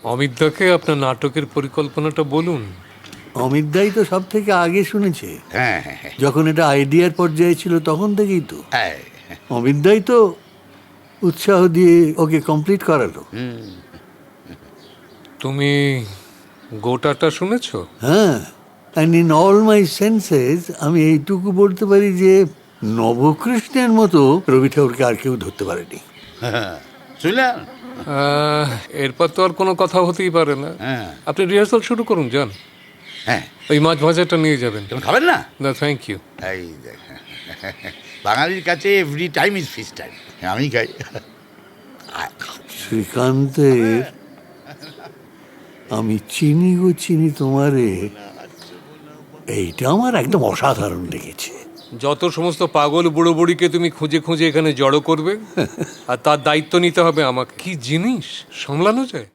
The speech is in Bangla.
অমিতদাকে আপনার নাটকের পরিকল্পনাটা বলুন। অমিতদাই তো সব থেকে আগে শুনেছে। হ্যাঁ হ্যাঁ হ্যাঁ যখন এটা আইডিয়ার পর্যায়ে ছিল তখন থেকেই তো হ্যাঁ, অমিতদাই তো উৎসাহ দিয়ে ওকে কমপ্লিট করালো। তুমি গোটাটা শুনেছো? হ্যাঁ, and in all my senses আমি এইটুকু বলতে পারি যে নবকৃষ্ণের মতো রবি ঠাকুরকে আর কেউ ধরতে পারেনি। শুনলেন? এরপর তো আর কোনো কথা হতেই পারে না। হ্যাঁ আপনি রিহার্সাল শুরু করুন, যান। হ্যাঁ, ওই মাছ ভাজাটা নিয়ে যাবেন। তুমি খাবেন না? না, থ্যাংক ইউ। এই দেখ, বাঙালির কাছে every time is feast time. আমি খাই। শ্রীকান্তের আমি চিনি গো চিনি তোমারে, এইটা আমার একদম অসাধারণ লেগেছে। যত সমস্ত পাগল বুড়ো বুড়িকে তুমি খুঁজে খুঁজে এখানে জড়ো করবে আর তার দায়িত্ব নিতে হবে আমাকে, কি জিনিস সামলানো যায়?